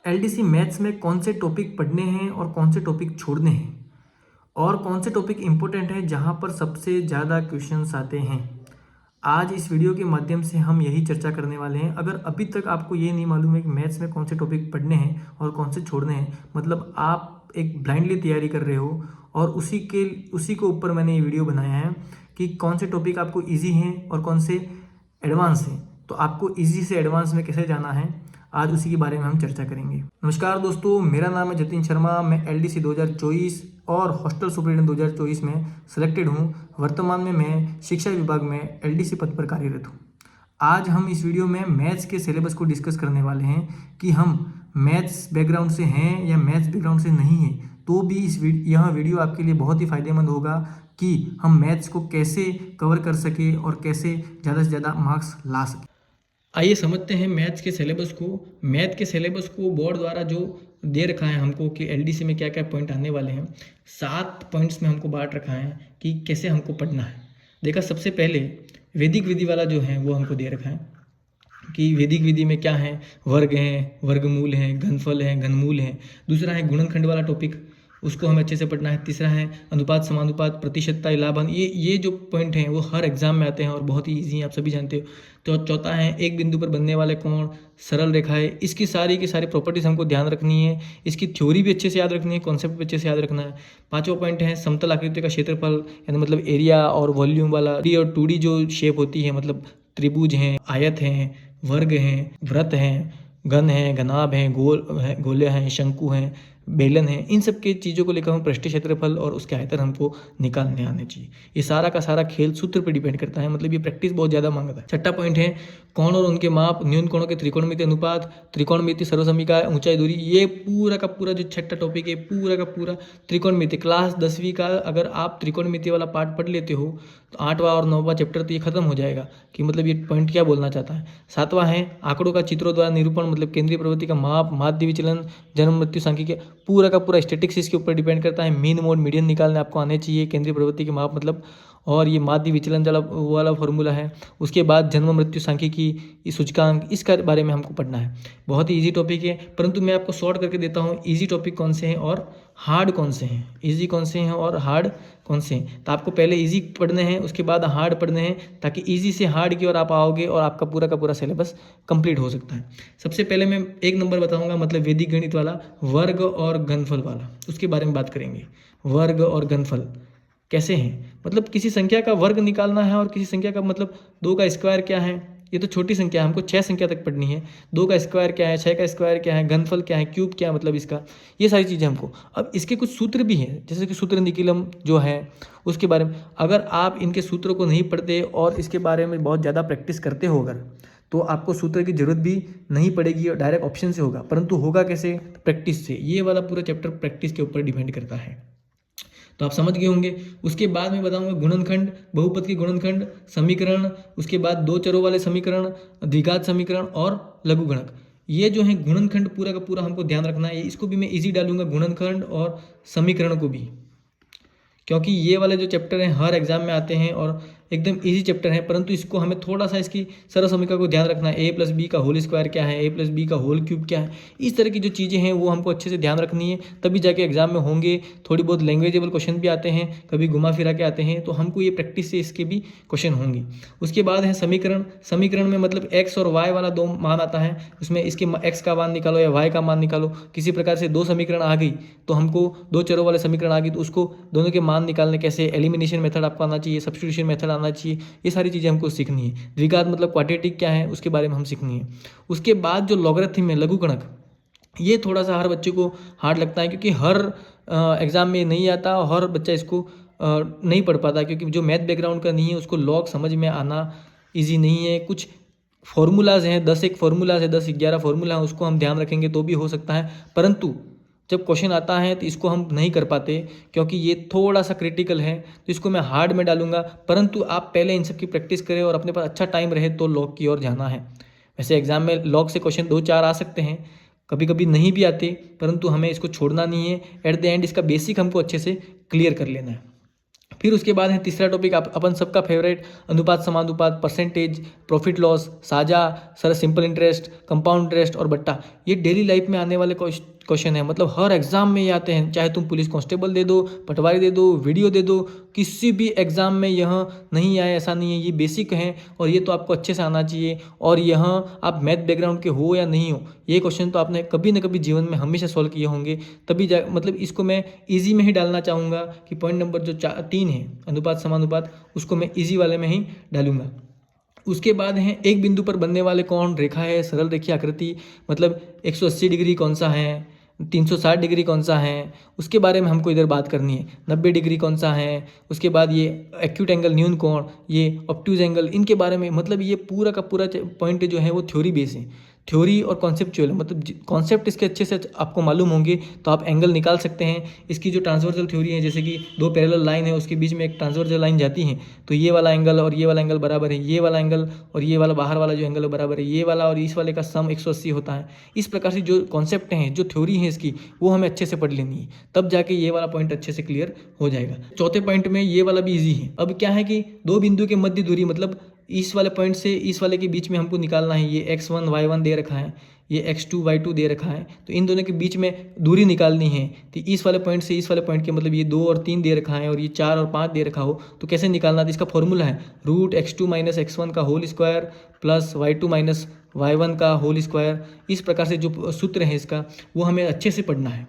LDC maths में कौन से टॉपिक पढ़ने हैं और कौन से टॉपिक छोड़ने हैं और कौन से टॉपिक इम्पोर्टेंट है जहां पर सबसे ज़्यादा क्वेश्चंस आते हैं। आज इस वीडियो के माध्यम से हम यही चर्चा करने वाले हैं। अगर अभी तक आपको ये नहीं मालूम है कि मैथ्स में कौन से टॉपिक पढ़ने हैं और कौन से छोड़ने हैं, मतलब आप एक ब्लाइंडली तैयारी कर रहे हो और उसी के ऊपर मैंने ये वीडियो बनाया है कि कौन से टॉपिक आपको ईजी हैं और कौन से एडवांस हैं। तो आपको ईजी से एडवांस में कैसे जाना है, आज उसी के बारे में हम चर्चा करेंगे। नमस्कार दोस्तों, मेरा नाम है जतिन शर्मा। मैं एलडीसी 2024 और हॉस्टल सुपरिटेंडेंट 2024 में सिलेक्टेड हूँ। वर्तमान में मैं शिक्षा विभाग में एलडीसी पद पर कार्यरत हूँ। आज हम इस वीडियो में मैथ्स के सिलेबस को डिस्कस करने वाले हैं कि हम मैथ्स बैकग्राउंड से हैं या मैथ्स बैकग्राउंड से नहीं हैं, तो भी यह वीडियो आपके लिए बहुत ही फायदेमंद होगा कि हम मैथ्स को कैसे कवर कर सके और कैसे ज़्यादा से ज़्यादा मार्क्स ला सके। आइए समझते हैं मैथ्स के सिलेबस को। मैथ के सिलेबस को बोर्ड द्वारा जो दे रखा है हमको कि एलडीसी में क्या क्या पॉइंट आने वाले हैं, 7 पॉइंट्स में हमको बांट रखा है कि कैसे हमको पढ़ना है। देखा, सबसे पहले वैदिक विधि वाला जो है वो हमको दे रखा है कि वैदिक विधि में क्या है, वर्ग हैं, वर्गमूल हैं, घनफल हैं, घनमूल हैं। दूसरा है गुणनखंड वाला टॉपिक, उसको हमें अच्छे से पढ़ना है। तीसरा है अनुपात, समानुपात, प्रतिशतता, लाभन। ये जो पॉइंट हैं वो हर एग्जाम में आते हैं और बहुत ही ईजी हैं, आप सभी जानते हो। तो चौथा है एक बिंदु पर बनने वाले कोण, सरल रेखाएं। इसकी सारी की सारी प्रॉपर्टीज हमको ध्यान रखनी है। इसकी थ्योरी भी अच्छे से याद रखनी है, कॉन्सेप्ट भी अच्छे से याद रखना है। पांचवा पॉइंट है समतल आकृति का क्षेत्रफल, यानी मतलब एरिया और वॉल्यूम वाला। 3 और 2D जो शेप होती है, मतलब त्रिभुज हैं, आयत हैं, वर्ग हैं, वृत्त हैं, घन हैं, घनाभ हैं, गोले हैं, शंकु हैं, बेलन है। इन सब के चीज़ों को लेकर हम पृष्ठीय क्षेत्रफल और उसके आयतन हमको निकालने आने चाहिए। ये सारा का सारा खेल सूत्र पर डिपेंड करता है, मतलब ये प्रैक्टिस बहुत ज़्यादा मांगता है। छठा पॉइंट है कोण और उनके माप, न्यून कोणों के त्रिकोणमिति अनुपात, त्रिकोणमिति सर्वसमीका, ऊंचाई दूरी। ये पूरा का पूरा जो छठा टॉपिक है, पूरा का पूरा त्रिकोणमिति। क्लास 10वीं का अगर आप त्रिकोणमिति वाला पार्ट पढ़ लेते हो तो 8वां और 9वां चैप्टर तो ये खत्म हो जाएगा कि मतलब ये पॉइंट क्या बोलना चाहता है। 7वां है आंकड़ों का चित्रों द्वारा निरूपण, मतलब केंद्रीय प्रवृत्ति का माप, माध्य विचलन, जन्म मृत्यु सांख्यिकी। पूरा का पूरा स्टैटिक्स इसके ऊपर डिपेंड करता है। मीन मोड मीडियन निकालने आपको आने चाहिए, केंद्रीय प्रवृत्ति के माप मतलब, और ये माध्य विचलन वाला फॉर्मूला है। उसके बाद जन्म मृत्यु सांख्यिकी, सूचकांक, इसका बारे में हमको पढ़ना है। बहुत ही ईजी टॉपिक है, परंतु मैं आपको शॉर्ट करके देता हूँ ईजी टॉपिक कौन से हैं और हार्ड कौन से हैं। ईजी कौन से हैं और हार्ड कौन से हैं, तो आपको पहले ईजी पढ़ने हैं, उसके बाद हार्ड पढ़ने हैं, ताकि ईजी से हार्ड की ओर आप आओगे और आपका पूरा का पूरा सिलेबस कंप्लीट हो सकता है। सबसे पहले मैं 1 नंबर बताऊंगा, मतलब वैदिक गणित वाला, वर्ग और घनफल वाला, उसके बारे में बात करेंगे। वर्ग और घनफल कैसे हैं, मतलब किसी संख्या का वर्ग निकालना है और किसी संख्या का, मतलब 2 का स्क्वायर क्या है। ये तो छोटी संख्या है, हमको 6 संख्या तक पढ़नी है। 2 का स्क्वायर क्या है, 6 का स्क्वायर क्या है, घनफल क्या है, क्यूब क्या है, मतलब इसका, ये सारी चीज़ें हमको। अब इसके कुछ सूत्र भी हैं, जैसे कि सूत्र निकिलम जो है उसके बारे में, अगर आप इनके सूत्रों को नहीं पढ़ते और इसके बारे में बहुत ज़्यादा प्रैक्टिस करते हो अगर, तो आपको सूत्र की जरूरत भी नहीं पड़ेगी और डायरेक्ट ऑप्शन से होगा। परंतु होगा कैसे, प्रैक्टिस से। ये वाला पूरा चैप्टर प्रैक्टिस के ऊपर डिपेंड करता है, तो आप समझ गए होंगे। उसके बाद मैं बताऊंगा गुणनखंड, बहुपद की गुणनखंड, समीकरण, उसके बाद 2 चरों वाले समीकरण, द्विघात समीकरण और लघुगणक। ये जो है गुणनखंड पूरा का पूरा हमको ध्यान रखना है। इसको भी मैं इजी डालूंगा, गुणनखंड और समीकरण को भी, क्योंकि ये वाले जो चैप्टर हैं हर एग्जाम में आते हैं और एकदम इजी चैप्टर है। परंतु इसको हमें थोड़ा सा इसकी सरल समीकरण को ध्यान रखना है। a+b का होल स्क्वायर क्या है, a+b का होल क्यूब क्या है, इस तरह की जो चीज़ें हैं वो हमको अच्छे से ध्यान रखनी है, तभी जाके एग्जाम में होंगे। थोड़ी बहुत लैंग्वेजेबल क्वेश्चन भी आते हैं, कभी घुमा फिरा के आते हैं, तो हमको ये प्रैक्टिस से इसके भी क्वेश्चन होंगे। उसके बाद है समीकरण। समीकरण में मतलब x और y वाला 2 मान आता है, उसमें इसके x का मान निकालो या y का मान निकालो। किसी प्रकार से 2 समीकरण आ गई तो हमको 2 चरों वाले समीकरण आ गई तो उसको दोनों के मान निकालने कैसे, एलिमिनेशन मेथड आपको आना चाहिए, सब्स्टिट्यूशन मेथड आना चाहिए। ये सारी चीज़ें हमको सीखनी है। द्विघात मतलब क्वाड्रेटिक क्या है, उसके बारे में हम सीखनी है। उसके बाद जो लॉगरिथम है, लघुगणक, ये थोड़ा सा हर बच्चे को हार्ड लगता है, क्योंकि हर एग्जाम में नहीं आता और हर बच्चा इसको नहीं पढ़ पाता, क्योंकि जो मैथ बैकग्राउंड का नहीं है उसको लॉग समझ में आना ईजी नहीं है। कुछ फॉर्मूलाज हैं, 10 फॉर्मूलाज है, 10-11 फॉर्मूला है, उसको हम ध्यान रखेंगे तो भी हो सकता है। परंतु जब क्वेश्चन आता है तो इसको हम नहीं कर पाते, क्योंकि ये थोड़ा सा क्रिटिकल है, तो इसको मैं हार्ड में डालूंगा। परंतु आप पहले इन सब की प्रैक्टिस करें और अपने पास अच्छा टाइम रहे तो लॉग की ओर जाना है। वैसे एग्जाम में लॉग से क्वेश्चन 2-4 आ सकते हैं, कभी कभी नहीं भी आते, परंतु हमें इसको छोड़ना नहीं है। एट द एंड इसका बेसिक हमको अच्छे से क्लियर कर लेना है। फिर उसके बाद है तीसरा टॉपिक अपन सबका फेवरेट अनुपात समानुपात, परसेंटेज, प्रॉफिट लॉस, साझा, sir simple interest, compound interest और बट्टा। ये डेली लाइफ में आने वाले क्वेश्चन है, मतलब हर एग्जाम में ये आते हैं, चाहे तुम पुलिस कांस्टेबल दे दो, पटवारी दे दो, वीडियो दे दो, किसी भी एग्जाम में यह नहीं आए ऐसा नहीं है। ये बेसिक है और ये तो आपको अच्छे से आना चाहिए। और यहाँ आप मैथ बैकग्राउंड के हो या नहीं हो, ये क्वेश्चन तो आपने कभी ना कभी जीवन में हमेशा सॉल्व किए होंगे, तभी मतलब इसको मैं ईजी में ही डालना चाहूँगा कि पॉइंट नंबर जो 3 है अनुपात समानुपात, उसको मैं ईजी वाले में ही डालूंगा। उसके बाद है एक बिंदु पर बनने वाले कोण रेखा है, सरल रेखीय आकृति, मतलब 180 डिग्री कौन सा है, 360 डिग्री कौन सा है, उसके बारे में हमको इधर बात करनी है। 90 डिग्री कौन सा है, उसके बाद ये एक्यूट एंगल न्यून कोण, ये ऑब्ट्यूज एंगल, इनके बारे में, मतलब ये पूरा का पूरा पॉइंट जो है वो थ्योरी बेस है, थ्योरी और कॉन्सेप्चुअल, मतलब कॉन्सेप्ट इसके अच्छे से आपको मालूम होंगे तो आप एंगल निकाल सकते हैं। इसकी जो ट्रांसवर्सल थ्योरी है, जैसे कि दो पैरेलल लाइन है, उसके बीच में एक ट्रांसवर्सल लाइन जाती है, तो ये वाला एंगल और ये वाला एंगल बराबर है, ये वाला एंगल और ये वाला बाहर वाला जो एंगल है बराबर है, ये वाला और इस वाले का सम 180 होता है। इस प्रकार से जो कॉन्सेप्ट हैं, जो थ्योरी है इसकी, वो हमें अच्छे से पढ़ लेनी है, तब जाके ये वाला पॉइंट अच्छे से क्लियर हो जाएगा। चौथे पॉइंट में ये वाला भी ईजी है। अब क्या है कि दो बिंदु के मध्य दूरी, मतलब इस वाले पॉइंट से इस वाले के बीच में हमको निकालना है। ये x1 y1 दे रखा है, ये x2 y2 दे रखा है, तो इन दोनों के बीच में दूरी निकालनी है। तो इस वाले पॉइंट से इस वाले पॉइंट के, मतलब ये 2 और 3 दे रखा है और ये 4 और 5 दे रखा हो, तो कैसे निकालना है? इसका फॉर्मूला है √x2 - x1 का whole square plus y2 - y1 का होल स्क्वायर। इस प्रकार से जो सूत्र है इसका, वो हमें अच्छे से पढ़ना है,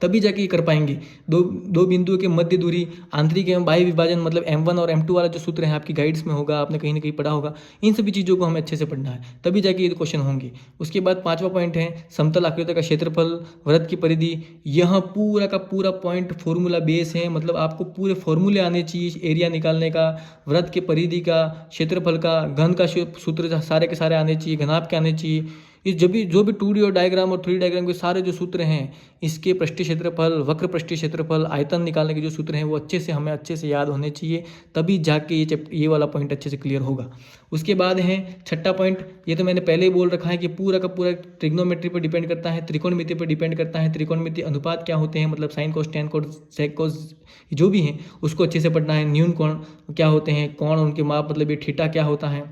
तभी जाके ये कर पाएंगे। दो बिंदुओं के मध्य दूरी, आंतरिक एवं बाह्य विभाजन, मतलब M1 और M2 वाला जो सूत्र है आपकी गाइड्स में होगा, आपने कहीं ना कहीं पढ़ा होगा। इन सभी चीज़ों को हमें अच्छे से पढ़ना है, तभी जाके ये क्वेश्चन होंगे। उसके बाद पांचवा पॉइंट है समतल आकृति का क्षेत्रफल, वृत्त की परिधि। यह पूरा का पूरा पॉइंट फॉर्मूला बेस है, मतलब आपको पूरे फॉर्मूले आने चाहिए एरिया निकालने का, वृत्त के परिधि का, क्षेत्रफल का, घन का सूत्र सारे के सारे आने चाहिए, घनाभ के आने चाहिए। इस जो भी 2D और डायग्राम और 3D डायग्राम के सारे जो सूत्र हैं, इसके पृष्ठीय क्षेत्रफल, वक्र पृष्ठीय क्षेत्रफल, आयतन निकालने के जो सूत्र हैं, वो हमें अच्छे से याद होने चाहिए, तभी जाके ये वाला पॉइंट अच्छे से क्लियर होगा। उसके बाद है छठा पॉइंट, ये तो मैंने पहले ही बोल रखा है कि पूरा का पूरा ट्रिग्नोमेट्री पर डिपेंड करता है, त्रिकोणमिति पर डिपेंड करता है। त्रिकोणमिति अनुपात क्या होते हैं, मतलब साइन कोस, टेन कोस, सेक कोस, जो भी हैं उसको अच्छे से पढ़ना है। न्यून कोण क्या होते हैं, कोण उनके माप, मतलब ये थीटा क्या होता है,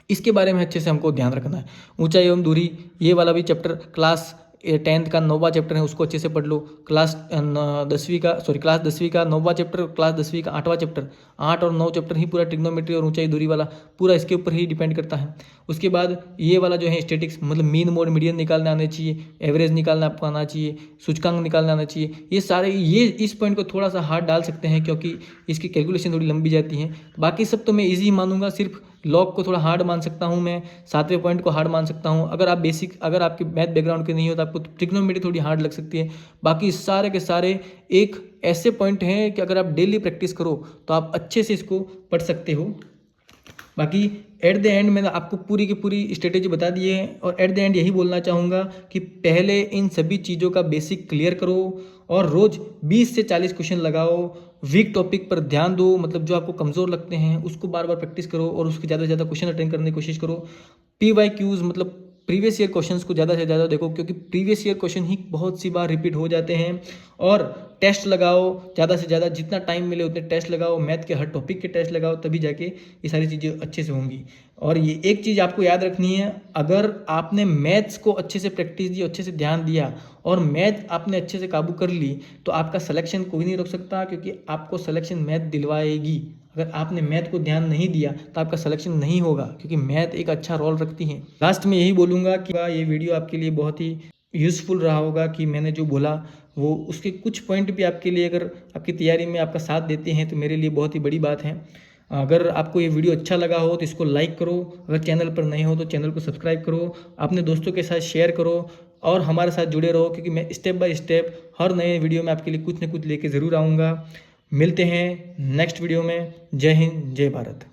इसके बारे में अच्छे से हमको ध्यान रखना है। ऊंचाई एवं दूरी, ये वाला भी चैप्टर क्लास 10th का 9वां चैप्टर है, उसको अच्छे से पढ़ लो। क्लास 10वीं का 9वां चैप्टर, क्लास 10वीं का 8वां चैप्टर, 8 और 9 चैप्टर ही पूरा ट्रिग्नोमेट्री और ऊंचाई दूरी वाला पूरा इसके ऊपर ही डिपेंड करता है। उसके बाद ये वाला जो है स्टैटिक्स, मतलब मीन मोड मीडियन निकालने आने चाहिए, एवरेज निकालना आपको आना चाहिए, सूचकांक निकालना आना चाहिए। ये सारे इस पॉइंट को थोड़ा सा हार्ड डाल सकते हैं क्योंकि इसकी कैलकुलेशन थोड़ी लंबी जाती है। बाकी सब तो मैं ईजी मानूंगा, सिर्फ लॉग को थोड़ा हार्ड मान सकता हूं मैं, 7वें पॉइंट को हार्ड मान सकता हूं। अगर आपके मैथ बैकग्राउंड के नहीं हो तो आपको ट्रिग्नोमेट्री थोड़ी हार्ड लग सकती है। बाकी सारे के सारे एक ऐसे पॉइंट हैं कि अगर आप डेली प्रैक्टिस करो तो आप अच्छे से इसको पढ़ सकते हो। बाकी एट द एंड मैंने आपको पूरी की पूरी स्ट्रेटेजी बता दी है और एट द एंड यही बोलना चाहूँगा कि पहले इन सभी चीज़ों का बेसिक क्लियर करो और रोज़ 20 से 40 क्वेश्चन लगाओ। वीक टॉपिक पर ध्यान दो, मतलब जो आपको कमज़ोर लगते हैं उसको बार बार प्रैक्टिस करो और उसके ज़्यादा से ज़्यादा क्वेश्चन अटेंड करने की कोशिश करो। PYQs मतलब प्रीवियस ईयर क्वेश्चंस को ज़्यादा से ज़्यादा देखो, क्योंकि प्रीवियस ईयर क्वेश्चन ही बहुत सी बार रिपीट हो जाते हैं। और टेस्ट लगाओ ज़्यादा से ज़्यादा, जितना टाइम मिले उतने टेस्ट लगाओ, मैथ के हर टॉपिक के टेस्ट लगाओ, तभी जाके ये सारी चीज़ें अच्छे से होंगी। और ये एक चीज़ आपको याद रखनी है, अगर आपने मैथ्स को अच्छे से प्रैक्टिस दी, अच्छे से ध्यान दिया और मैथ आपने अच्छे से काबू कर ली, तो आपका सिलेक्शन कोई नहीं रोक सकता, क्योंकि आपको सिलेक्शन मैथ दिलवाएगी। अगर आपने मैथ को ध्यान नहीं दिया तो आपका सिलेक्शन नहीं होगा, क्योंकि मैथ एक अच्छा रोल रखती है। लास्ट में यही बोलूँगा कि ये वीडियो आपके लिए बहुत ही यूज़फुल रहा होगा कि मैंने जो बोला वो उसके कुछ पॉइंट भी आपके लिए अगर आपकी तैयारी में आपका साथ देते हैं तो मेरे लिए बहुत ही बड़ी बात है। अगर आपको ये वीडियो अच्छा लगा हो तो इसको लाइक करो, अगर चैनल पर नए हो तो चैनल को सब्सक्राइब करो, अपने दोस्तों के साथ शेयर करो और हमारे साथ जुड़े रहो, क्योंकि मैं स्टेप बाय स्टेप हर नए वीडियो में आपके लिए कुछ न कुछ लेके ज़रूर आऊँगा। मिलते हैं नेक्स्ट वीडियो में। जय हिंद, जय भारत।